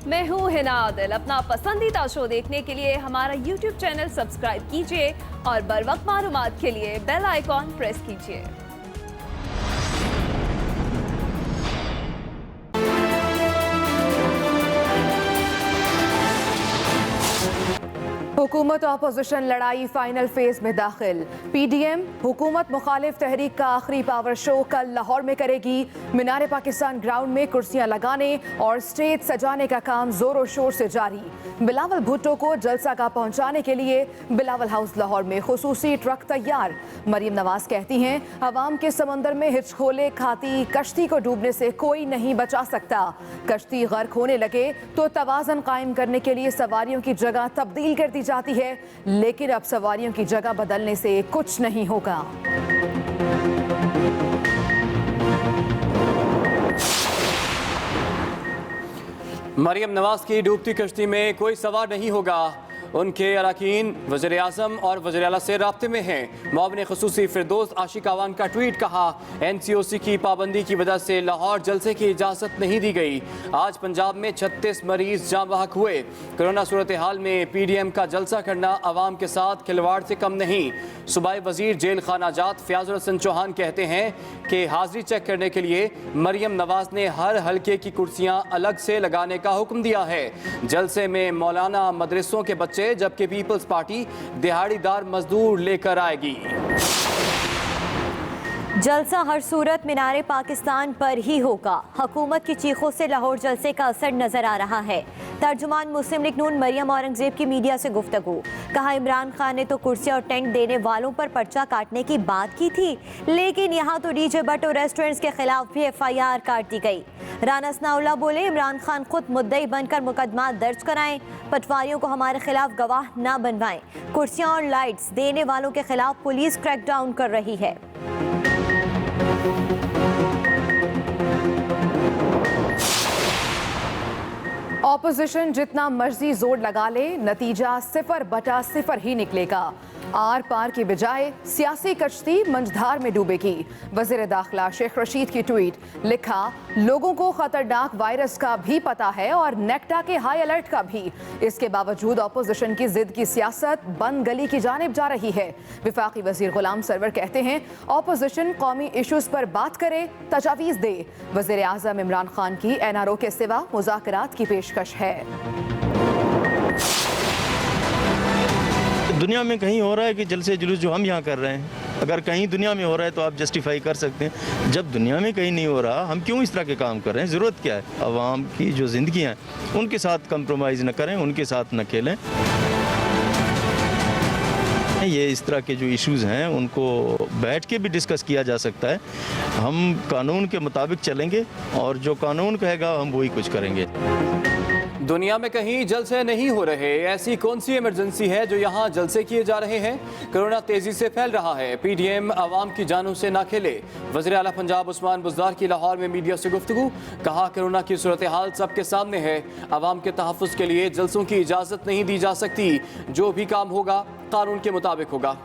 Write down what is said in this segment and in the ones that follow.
मैं हूँ हिना आदिल। अपना पसंदीदा शो देखने के लिए हमारा YouTube चैनल सब्सक्राइब कीजिए और बर वक्त मालूमात के लिए बेल आइकॉन प्रेस कीजिए। हुकूमत अपोजिशन लड़ाई फाइनल फेज में दाखिल। पीडीएम हुकूमत मुखालिफ तहरीक का आखिरी पावर शो कल लाहौर में करेगी। मीनार पाकिस्तान ग्राउंड में कुर्सियां लगाने और स्टेज सजाने का काम जोरों शोर से जारी। बिलावल भुट्टो को जलसा का पहुंचाने के लिए बिलावल हाउस लाहौर में खुसूसी ट्रक तैयार। मरीम नवाज कहती हैं, अवाम के समंदर में हिचकोले खाती कश्ती को डूबने से कोई नहीं बचा सकता। कश्ती गर्क होने लगे तो तवाज़न कायम करने के लिए सवारियों की जगह तब्दील कर दी जाती है, लेकिन अब सवारियों की जगह बदलने से कुछ नहीं होगा। मरियम नवाज की डूबती कश्ती में कोई सवार नहीं होगा। उनके अरकान वज़ीर आज़म और वज़ीर आला से राब्ते में हैं। मुआविन ख़ुसूसी फिरदौस आशिक अवान का ट्वीट, कहा NCOC की पाबंदी की वजह से लाहौर जलसे की इजाज़त नहीं दी गई। आज पंजाब में 36 मरीज जाँ बहक हुए। कोरोना सूरत हाल में PDM का जलसा करना अवाम के साथ खिलवाड़ से कम नहीं। सूबाई वज़ीर जेल खाना जात फयाजुल हसन चौहान कहते हैं कि हाजिरी चेक करने के लिए मरियम नवाज ने हर हल्के की कुर्सियाँ अलग से लगाने का हुक्म दिया है। जलसे में मौलाना मदरसों के बच्चे जबकि पीपल्स पार्टी दिहाड़ीदार मजदूर लेकर आएगी। जलसा हर सूरत मीनारे पाकिस्तान पर ही होगा। हुकूमत की चीखों से लाहौर जलसे का असर नजर आ रहा है। तर्जुमान मुस्लिम लीग नून मरियम औरंगजेब की मीडिया से गुफ्तगू, कहा इमरान खान ने तो कुर्सियां और टेंट देने वालों पर पर्चा काटने की बात की थी, लेकिन यहाँ तो डीजे भट्ट और रेस्टोरेंट्स के खिलाफ भी FIR काट दी गई। राना सनाउल्लाह बोले, इमरान खान खुद मुद्दई बनकर मुकदमा दर्ज कराएं, पटवारियों को हमारे खिलाफ गवाह न बनवाएं। कुर्सियां और लाइट्स देने वालों के खिलाफ पुलिस क्रैकडाउन कर रही है। ऑपोजिशन जितना मर्जी जोर लगा ले, नतीजा 0/0 ही निकलेगा। आर पार की बजाय सियासी कश्ती मंझधार में डूबेगी। वज़ीर दाखिला शेख रशीद की ट्वीट, लिखा लोगों को खतरनाक वायरस का भी पता है और नेक्टा के हाई अलर्ट का भी। इसके बावजूद ऑपोजिशन की जिद की सियासत बंद गली की जानिब जा रही है। विफाकी वज़ीर गुलाम सरवर कहते हैं, ऑपोजिशन कौमी इशूज़ पर बात करे, तजावीज़ दे। वज़ीर आज़म इमरान खान की NRO के सिवा मुज़ाकरात की पेशकश है। दुनिया में कहीं हो रहा है कि जलसे जुलूस जो हम यहाँ कर रहे हैं, अगर कहीं दुनिया में हो रहा है तो आप जस्टिफाई कर सकते हैं। जब दुनिया में कहीं नहीं हो रहा, हम क्यों इस तरह के काम कर रहे हैं? ज़रूरत क्या है? अवाम की जो ज़िंदगी हैं उनके साथ कंप्रोमाइज़ न करें, उनके साथ न खेलें। ये इस तरह के जो इश्यूज़ हैं उनको बैठ के भी डिस्कस किया जा सकता है। हम कानून के मुताबिक चलेंगे और जो कानून कहेगा हम वही कुछ करेंगे। दुनिया में कहीं जलसे नहीं हो रहे, ऐसी कौन सी इमरजेंसी है जो यहाँ जलसे किए जा रहे हैं? कोरोना तेजी से फैल रहा है, PDM आवाम की जानों से ना खेले। वज़ीर आला पंजाब उस्मान बुज़दार की लाहौर में मीडिया से गुफ्तगू, कहा कोरोना की सूरत हाल सबके सामने है। आवाम के तहफ़्फ़ुज़ के लिए जलसों की इजाज़त नहीं दी जा सकती। जो भी काम होगा कानून के मुताबिक होगा।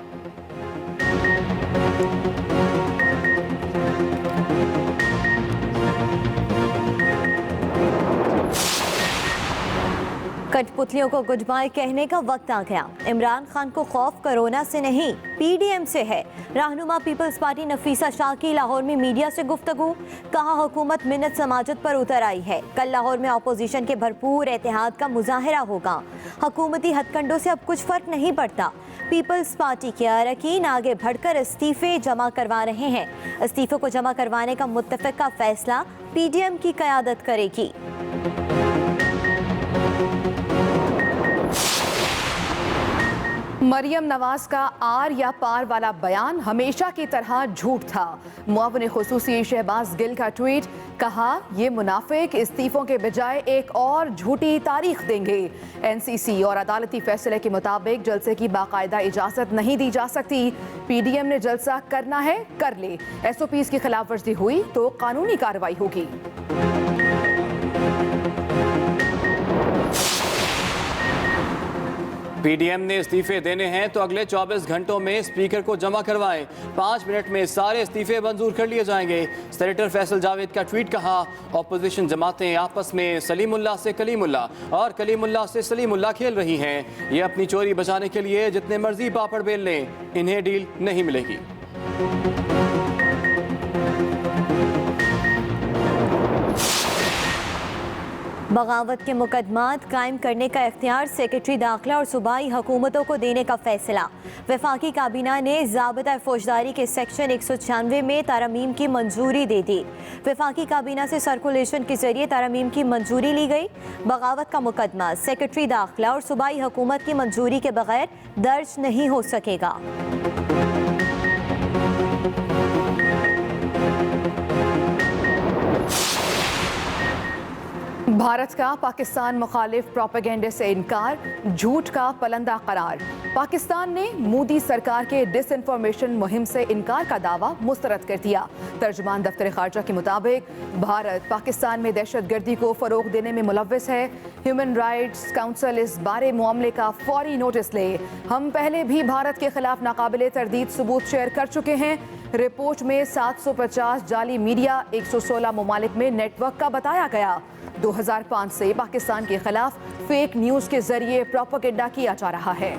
कठपुतलियों को गुड बाय कहने का वक्त आ गया। इमरान खान को खौफ कोरोना से नहीं, PDM से है। रहनुमा पीपल्स पार्टी नफीसा शाह की लाहौर में मीडिया से गुफ्तगू, कहा हुकूमत मिन्नत समाजत पर उतर आई है। कल लाहौर में अपोजिशन के भरपूर एतिहाद का मुजाहिरा होगा। हुकूमती हथकंडों से अब कुछ फर्क नहीं पड़ता। पीपल्स पार्टी के अरकान आगे बढ़कर इस्तीफे जमा करवा रहे हैं। इस्तीफों को जमा करवाने का मुत्तफ़िक़ा फैसला PDM की क़यादत करेगी। मरियम नवाज का आर या पार वाला बयान हमेशा की तरह झूठ था। मुआविन खुसूसी शहबाज गिल का ट्वीट, कहा ये मुनाफिक इस्तीफों के बजाय एक और झूठी तारीख देंगे। NCC और अदालती फैसले के मुताबिक जलसे की बाकायदा इजाज़त नहीं दी जा सकती। PDM ने जलसा करना है कर ले, SOPs की खिलाफ वर्जी हुई तो कानूनी कार्रवाई होगी। पीडीएम ने इस्तीफे देने हैं तो अगले 24 घंटों में स्पीकर को जमा करवाएं। 5 मिनट में सारे इस्तीफे मंजूर कर लिए जाएंगे। सेनेटर फैसल जावेद का ट्वीट कहा, ऑपोजिशन जमातें आपस में सलीमुल्लाह से कलीमुल्लाह और कलीमुल्लाह से सलीमुल्लाह खेल रही हैं। ये अपनी चोरी बचाने के लिए जितने मर्जी पापड़ बेल लें, इन्हें डील नहीं मिलेगी। बगावत के मुकदमात कायम करने का इख्तियार सेक्रेटरी दाखिला और सूबाई हुकूमतों को देने का फैसला। वफाकी काबीना ने ज़ाबिता फौजदारी के सेक्शन 196 में तरमीम की मंजूरी दे दी। वफाकी काबीना से सर्कुलेशन के जरिए तरमीम की मंजूरी ली गई। बगावत का मुकदमा सेक्रेटरी दाखिला और सूबाई हुकूमत की मंजूरी के बगैर दर्ज नहीं हो सकेगा। भारत का पाकिस्तान मुखालिफ प्रोपेगेंडे से इनकार, झूठ का पलंदा करार। पाकिस्तान ने मोदी सरकार के डिसइंफॉर्मेशन मुहिम से इनकार का दावा मुस्तरद कर दिया। तर्जुमान दफ्तर खारजा के मुताबिक भारत पाकिस्तान में दहशतगर्दी को फरोग देने में मुलव्वस है। ह्यूमन राइट्स काउंसिल इस बारे मामले का फौरी नोटिस ले। हम पहले भी भारत के खिलाफ नाकाबिले तरदीद सबूत शेयर कर चुके हैं। रिपोर्ट में 750 जाली मीडिया 116 ममालिक में नेटवर्क का बताया गया। 2005 से पाकिस्तान के खिलाफ फेक न्यूज के जरिए प्रोपेगेंडा किया जा रहा है।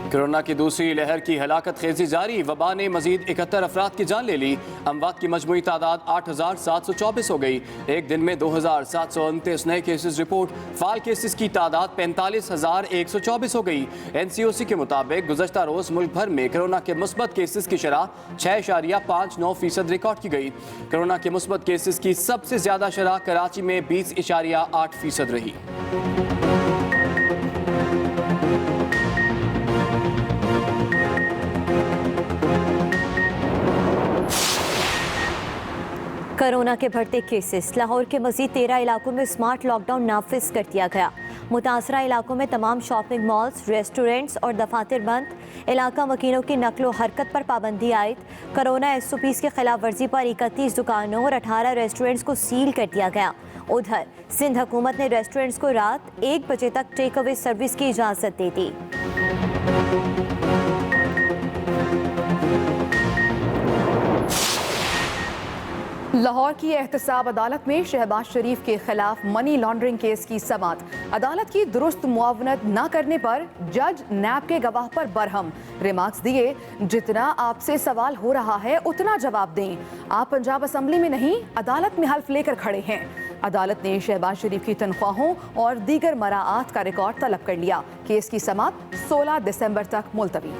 कोरोना की दूसरी लहर की हलाकत खेजी जारी। वबा ने मजीद 71 अफराद की जान ले ली। अमवात की मजमूई तादाद 8724 हो गई। एक दिन में 2729 नए केसेस रिपोर्ट। फाल केसेस की तादाद 45,124 हो गई। NCOC के मुताबिक गुज़श्ता रोज़ मुल्क भर में कोरोना के मुस्बत केसेस की शरह 6.59% रिकॉर्ड की गई। कोरोना के मुस्बत केसेस की सबसे ज़्यादा शरह कराची में 20.8% रही। कोरोना के बढ़ते केसेस। लाहौर के मजीद 13 इलाकों में स्मार्ट लॉकडाउन नाफिज कर दिया गया। मुतासरा इलाकों में तमाम शॉपिंग मॉल्स, रेस्टोरेंट्स और दफातर बंद। इलाका मकीनों की नकलो हरकत पर पाबंदी आयद। कोरोना SOPs की खिलाफ वर्जी पर 31 दुकानों और 18 रेस्टोरेंट्स को सील कर दिया गया। उधर सिंध हुकूमत ने रेस्टोरेंट्स को रात 1 बजे तक टेक अवे सर्विस की इजाज़त दे दी। लाहौर की एहतसाब अदालत में शहबाज शरीफ के खिलाफ मनी लॉन्ड्रिंग केस की समाअत। अदालत की दुरुस्त मुआवनत न करने पर जज नैब के गवाह पर बरहम। रिमार्क्स दिए, जितना आपसे सवाल हो रहा है उतना जवाब दें। आप पंजाब असम्बली में नहीं, अदालत में हल्फ लेकर खड़े हैं। अदालत ने शहबाज शरीफ की तनख्वाहों और दीगर मराआत का रिकॉर्ड तलब कर लिया। केस की समाअत 16 दिसंबर तक मुलतवी।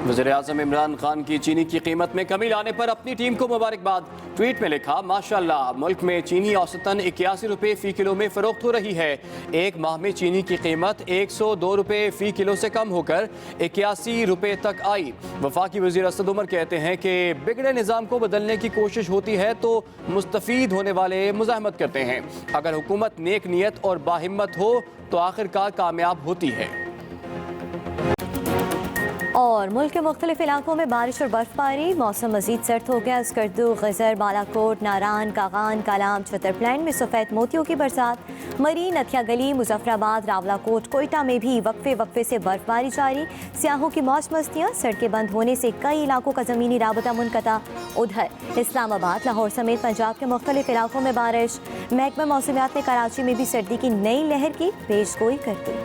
वज़ीर-ए-आज़म इमरान खान की चीनी की कीमत में कमी लाने पर अपनी टीम को मुबारकबाद। ट्वीट में लिखा, माशाल्लाह, मुल्क में चीनी औसतन 81 रुपये फ़ी किलो में फ़रोख्त हो रही है। एक माह में चीनी की कीमत 102 रुपये फ़ी किलो से कम होकर 81 रुपये तक आई। वफाकी वज़ीर असद उमर कहते हैं कि बिगड़े निज़ाम को बदलने की कोशिश होती है तो मुस्तफ़ीद होने वाले मुज़ाहमत करते हैं। अगर हुकूमत नेक नीयत और बाहिम्मत हो तो आखिरकार कामयाब होती है। और मुल्क के मुख्तलिफ इलाकों में बारिश और बर्फबारी। मौसम मजीद सर्द हो गया। स्कर्दू, गजर, बालाकोट, नारान, कागान, कालाम, छतर प्लान में सफ़ेद मोतियों की बरसात। मरी, नथिया गली, मुजफ्फराबाद, रावलाकोट, कोयटा में भी वक्फे वक्फे से बर्फबारी जारी। सियाहों की मौज मस्तियाँ। सड़कें बंद होने से कई इलाकों का ज़मीनी राबता मुनक़ता। उधर इस्लामाबाद, लाहौर समेत पंजाब के मुख्तलिफ इलाकों में बारिश। महकमा मौसमियात ने कराची में भी सर्दी की नई लहर की पेशगोई कर दी।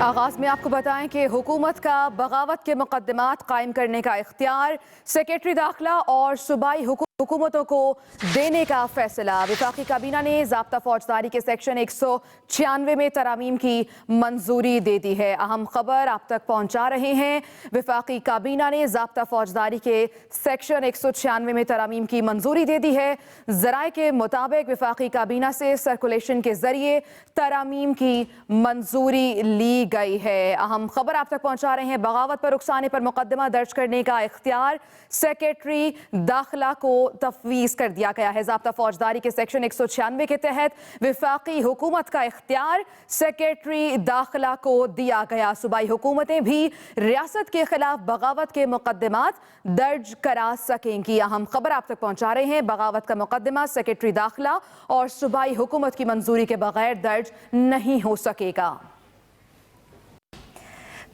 आगाज में आपको बताएं कि हुकूमत का बगावत के मुकदमात कायम करने का इख्तियार सेक्रेटरी दाखिला और सूबाई हुकूमतों को देने का फैसला। वफाकी काबीना ने ज़ाब्ता फौजदारी के सेक्शन 196 में तरमीम की मंजूरी दे दी है। अहम खबर आप तक पहुंचा रहे हैं। वफाकी काबीना ने ज़ाब्ता फौजदारी के सेक्शन 196 में तरमीम की मंजूरी दे दी है। ज़राए के मुताबिक वफाकी काबीना से सर्कुलेशन के जरिए तरमीम की मंजूरी ली गई है। अहम खबर आप तक पहुंचा रहे हैं। बगावत पर रुखसाने पर मुकदमा दर्ज करने का इख्तियार सेक्रेटरी दाखिला को तफवीज़ कर दिया गया है। ज़ाब्ता फौजदारी के सेक्शन 196 के तहत वफाकी हुकूमत का इख्तियार सेक्रेटरी दाखिला को दिया गया। सूबाई हुकूमतें भी रियासत के खिलाफ बगावत के मुकदमात दर्ज करा सकेंगी। अहम खबर आप तक पहुंचा रहे हैं। बगावत का मुकदमा सेक्रेटरी दाखिला और सूबाई हुकूमत की मंजूरी के बगैर दर्ज नहीं हो सकेगा।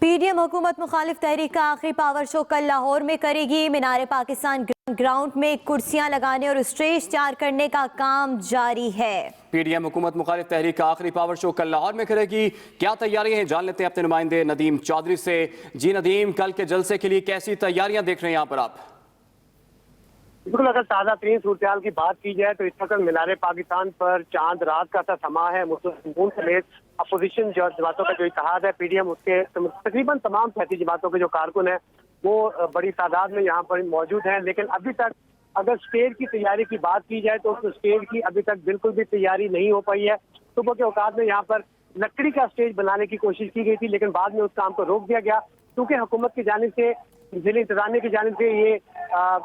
पीडीएम हुकूमत मुखालिफ तहरीक का आखिरी पावर शो कल लाहौर में करेगी। मीनारे पाकिस्तान ग्राउंड में कुर्सियां लगाने और स्टेज तैयार करने का काम जारी है। पीडीएम हुकूमत मुखालिफ तहरीक का आखिरी पावर शो कल लाहौर में करेगी। क्या तैयारी है, जान लेते हैं अपने नुमाइंदे नदीम चौधरी से। जी नदीम, कल के जलसे के लिए कैसी तैयारियां देख रहे हैं यहाँ पर आप? बिल्कुल, अगर ताज़ा तरीन सूरत की बात की जाए तो इस वक्त मीनारे पाकिस्तान पर चांद रात का सा समा है। मुस्लिम समेत अपोजिशन जो जमातों का जो इत्तेहाद है पीडीएम, उसके तकरीबन तमाम सियासी जमातों के जो कारकुन हैं वो बड़ी तादाद में यहाँ पर मौजूद हैं। लेकिन अभी तक अगर स्टेज की तैयारी की बात की जाए तो उस स्टेज की अभी तक बिल्कुल भी तैयारी नहीं हो पाई है। सुबह के औकात में यहाँ पर लकड़ी का स्टेज बनाने की कोशिश की गई थी, लेकिन बाद में उस काम को रोक दिया गया क्योंकि हुकूमत की जानिब से, जिले इंतजामिया की जानिब से ये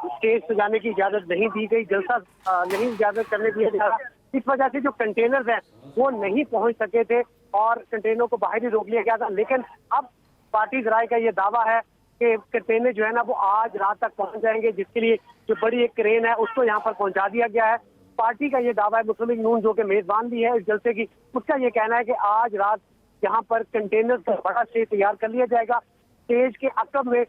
स्टेज सजाने की इजाजत नहीं दी गई, जलसा नहीं इजाजत करने दिया जा। इस वजह से जो कंटेनर्स हैं वो नहीं पहुंच सके थे और कंटेनरों को बाहर ही रोक लिया गया था। लेकिन अब पार्टी जराए का ये दावा है कि कंटेनर जो है ना वो आज रात तक पहुंच जाएंगे, जिसके लिए जो बड़ी एक क्रेन है उसको यहाँ पर पहुंचा दिया गया है। पार्टी का ये दावा है, मुस्लिम लीग नून जो कि मेजबान भी है इस जलसे की, उसका ये कहना है कि आज रात यहाँ पर कंटेनर का बड़ा स्टेज तैयार कर लिया जाएगा। स्टेज के अकब में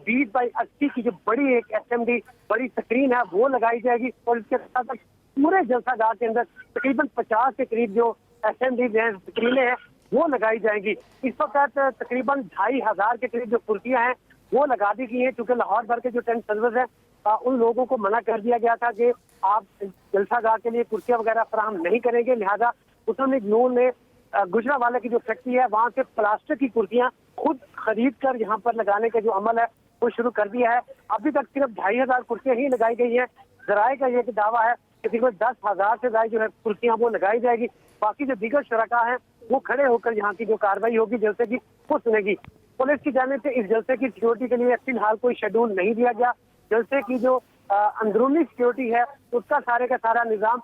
20 बाई 80 की जो बड़ी एक एसएमडी बड़ी स्क्रीन है वो लगाई जाएगी और इसके साथ पूरे जलसागाह के अंदर तकरीबन 50 के करीब जो एसएमडी स्क्रीनें हैं वो लगाई जाएंगी। इस वक्त तकरीबन 2500 के करीब जो कुर्सियां हैं वो लगा दी गई हैं, क्योंकि लाहौर भर के जो टेंट सर्विस है उन लोगों को मना कर दिया गया था कि आप जलसागाह के लिए कुर्सियां वगैरह फराहम नहीं करेंगे। लिहाजा मुस्लिम लीग नून ने गुजरावाला की जो फैक्ट्री है वहां से प्लास्टिक की कुर्सियां खुद खरीद कर यहाँ पर लगाने का जो अमल है वो शुरू कर दिया है। अभी तक सिर्फ 2500 कुर्सियां ही लगाई गई हैं। जराए का ये दावा है कि तकरीबन 10,000 से ज्यादा जो है कुर्सियां वो लगाई जाएगी। बाकी जो दीगर शरका हैं वो खड़े होकर यहाँ की जो कार्रवाई होगी जलसे की वो सुनेगी। पुलिस की जानिब से इस जलसे की सिक्योरिटी के लिए फिलहाल कोई शेड्यूल नहीं दिया गया। जलसे की जो अंदरूनी सिक्योरिटी है उसका सारे का सारा निजाम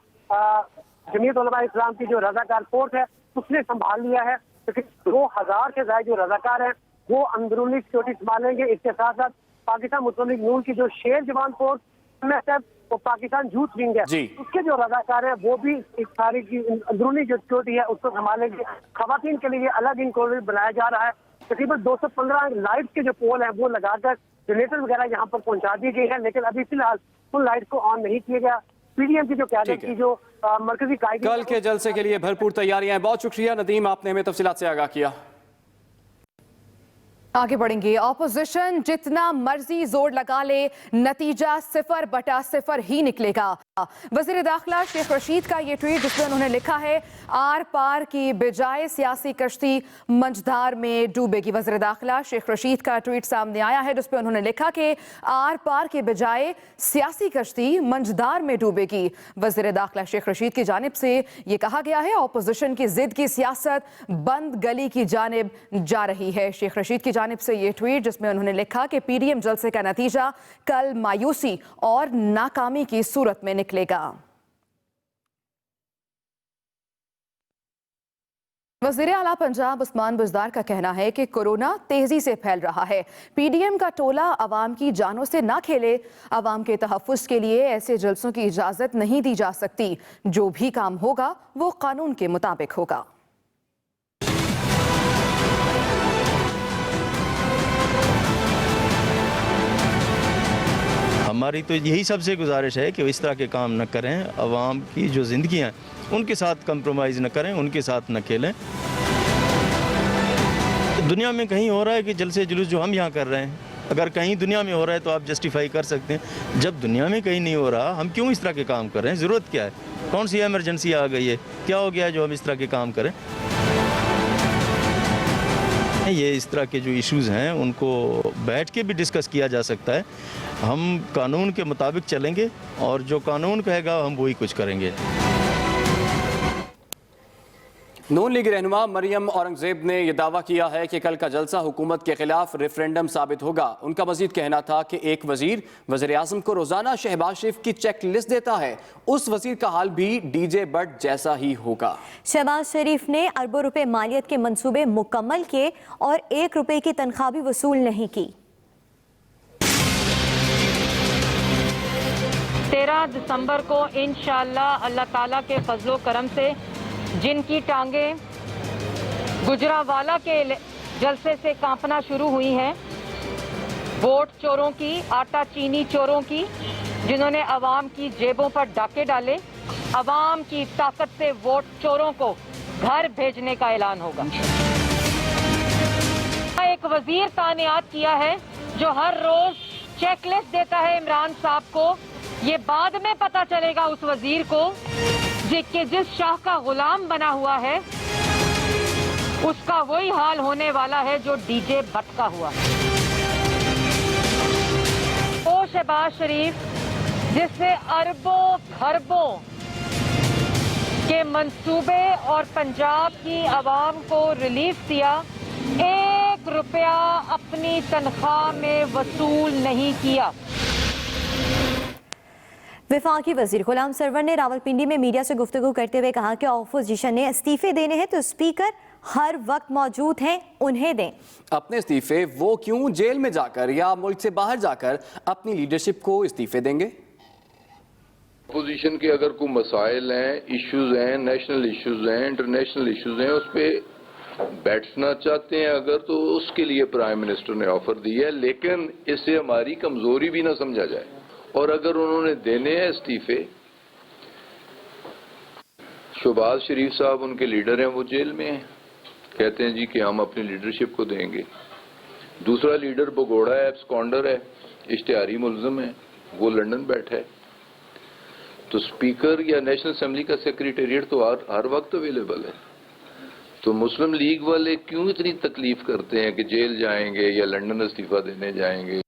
जमीयत उलमा इस्लाम की जो रजाकार फोर्स है उसने संभाल लिया है। क्योंकि 2000 से ज्यादा जो रजाकार हैं वो अंदरूनी सिक्योरिटी संभालेंगे। इसके साथ साथ पाकिस्तान मुस्लिम लीग नून की जो शेर जवान फोर्स MSF वो पाकिस्तान यूथ विंग है उसके जो रजाकार हैं वो भी इस सारी की अंदरूनी जो सिक्योरिटी है उसको संभालेंगे। खवातीन के लिए अलग इंक्लोजर बनाया जा रहा है। तकरीबन 215 लाइट्स के जो पोल हैं वो लगाकर जनरेटर वगैरह यहाँ पर पहुंचा दी गई है, लेकिन अभी फिलहाल उन लाइट को ऑन नहीं किया गया। पीडीएम की जो क्यादत की जो मरकजी कायदे कल के जलसे के लिए भरपूर तैयारियां। बहुत शुक्रिया नदीम, आपने हमें तफसीलात से आगाह किया। आगे बढ़ेंगे। ऑपोजिशन जितना मर्जी जोर लगा ले नतीजा 0/0 ही निकलेगा। वजीर दाखिला शेख रशीद का ये ट्वीट जिसमें उन्होंने लिखा है आर पार की बजाय सियासी कश्ती मंझधार में डूबेगी। वजीर दाखिला शेख रशीद का ट्वीट सामने आया है जिसमें उन्होंने लिखा कि आर पार के बजाय सियासी कश्ती मंझधार में डूबेगी। वजीर दाखिला शेख रशीद की जानिब से ये कहा गया है ऑपोजिशन की जिद की सियासत बंद गली की जानिब जा रही है। शेख रशीद की जानिब से ये ट्वीट जिसमें उन्होंने लिखा कि पीडीएम जलसे का नतीजा कल मायूसी और नाकामी की सूरत में निकलेगा। वज़ीर आला पंजाब उस्मान बुज़दार का कहना है कि कोरोना तेजी से फैल रहा है। पीडीएम का टोला अवाम की जानों से ना खेले। अवाम के तहफ़्फ़ुज़ के लिए ऐसे जलसों की इजाज़त नहीं दी जा सकती। जो भी काम होगा वो कानून के मुताबिक होगा। हमारी तो यही सबसे गुजारिश है कि इस तरह के काम न करें। अवाम की जो ज़िंदगी हैं उनके साथ कंप्रोमाइज़ न करें, उनके साथ न खेलें। दुनिया में कहीं हो रहा है कि जलसे जुलूस जो हम यहाँ कर रहे हैं, अगर कहीं दुनिया में हो रहा है तो आप जस्टिफाई कर सकते हैं। जब दुनिया में कहीं नहीं हो रहा, हम क्यों इस तरह के काम कर रहे हैं? ज़रूरत क्या है? कौन सी एमरजेंसी आ गई है? क्या हो गया है जो हम इस तरह के काम करें? ये इस तरह के जो इश्यूज़ हैं उनको बैठ के भी डिस्कस किया जा सकता है। हम कानून के मुताबिक चलेंगे और जो कानून कहेगा हम वही कुछ करेंगे। नून लीग रहनुमा मरियम औरंगजेब ने यह दावा किया है कि कल का जलसा हुकूमत के खिलाफ रेफरेंडम साबित होगा। उनका मजीद कहना था कि एक वजीर वज़ीर आज़म को रोजाना शहबाज शरीफ की चेक लिस्ट देता है, उस वजीर का हाल भी डीजे बट जैसा ही होगा। शहबाज शरीफ ने अरबों रुपए मालियत के मंसूबे मुकम्मल किए और 1 रुपए की तनख्वाह भी वसूल नहीं की। 13 दिसंबर को इंशाअल्लाह अल्लाह ताला के फजलो करम से जिनकी टांगें गुजरावाला के जलसे से कांपना शुरू हुई हैं, वोट चोरों की, आटा चीनी चोरों की, जिन्होंने अवाम की जेबों पर डाके डाले, अवाम की ताकत से वोट चोरों को घर भेजने का ऐलान होगा। एक वजीर तानियात किया है जो हर रोज चेकलिस्ट देता है इमरान साहब को, ये बाद में पता चलेगा उस वजीर को कि जिस शाह का गुलाम बना हुआ है उसका वही हाल होने वाला है जो डीजे भटका हुआ है। वो शहबाज शरीफ जिसने अरबों खरबों के मंसूबे और पंजाब की आवाम को रिलीफ दिया, 1 रुपया अपनी तनख्वाह में वसूल नहीं किया। वफाकी वजीर गुलाम सरवर ने रावलपिंडी में मीडिया से गुफ्तगू करते हुए कहा कि ऑपोजिशन ने इस्तीफे देने हैं तो स्पीकर हर वक्त मौजूद हैं, उन्हें दें। अपने इस्तीफे वो क्यों जेल में जाकर या मुल्क से बाहर जाकर अपनी लीडरशिप को इस्तीफे देंगे? अपोजिशन के अगर कोई मसाइल हैं, इश्यूज हैं, नेशनल इश्यूज हैं, इंटरनेशनल इश्यूज हैं, उस पर बैठना चाहते हैं अगर, तो उसके लिए प्राइम मिनिस्टर ने ऑफर दी है, लेकिन इससे हमारी कमजोरी भी ना समझा जाए। और अगर उन्होंने देने हैं इस्तीफे, शहबाज शरीफ साहब उनके लीडर हैं, वो जेल में हैं, कहते हैं जी कि हम अपनी लीडरशिप को देंगे। दूसरा लीडर बगोड़ा है, एब्सकॉन्डर है, इश्तिहारी मुलजम है, वो लंदन बैठा है। तो स्पीकर या नेशनल असेंबली का सेक्रेटेरिएट तो हर वक्त अवेलेबल है। तो मुस्लिम लीग वाले क्यों इतनी तकलीफ करते हैं कि जेल जाएंगे या लंदन इस्तीफा देने जाएंगे?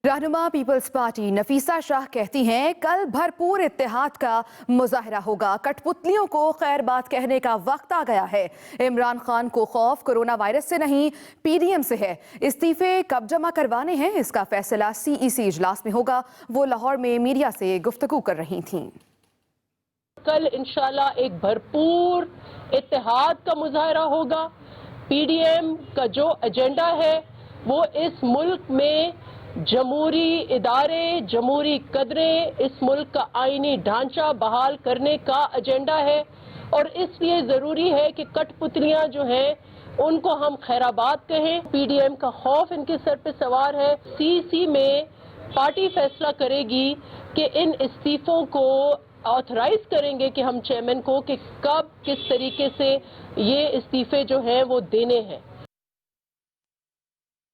रहनुमा पीपल्स पार्टी नफीसा शाह कहती हैं कल भरपूर इत्तेहाद का मुजाहरा होगा, कठपुतलियों को खैर बात कहने का वक्त आ गया है। इमरान खान को खौफ कोरोना वायरस से नहीं पीडीएम से है। इस्तीफे कब जमा करवाने हैं इसका फैसला सीईसी इजलास में होगा। वो लाहौर में मीडिया से गुफ्तगू कर रही थीं। कल इंशाल्लाह एक भरपूर इत्तेहाद का मुजाहरा होगा। पीडीएम का जो एजेंडा है वो इस मुल्क में जमहूरी इदारे, जमहूरी कदरें, इस मुल्क का आईनी ढांचा बहाल करने का एजेंडा है। और इसलिए जरूरी है कि कठपुतलियां जो हैं उनको हम खैराबाद कहें। पीडीएम का खौफ इनके सर पे सवार है। सीसी में पार्टी फैसला करेगी कि इन इस्तीफों को ऑथराइज करेंगे कि हम चेयरमैन को कि कब किस तरीके से ये इस्तीफे जो हैं वो देने हैं।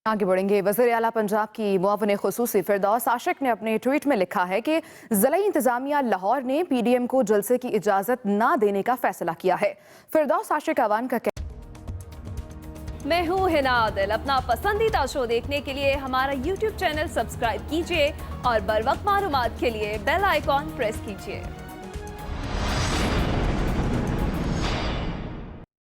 आगे बढ़ेंगे। वज़ीर आला पंजाब की मुआविन खुसूसी फिरदौस आशिक ने अपने ट्वीट में लिखा है कि ज़िला इंतजामिया लाहौर ने पीडीएम को जलसे की इजाजत ना देने का फैसला किया है। फिरदौस आशिक आवान का मैं हूँ हिना आदिल। अपना पसंदीदा शो देखने के लिए हमारा यूट्यूब चैनल सब्सक्राइब कीजिए और बर वक्त मालूमात के लिए बेल आइकॉन प्रेस कीजिए।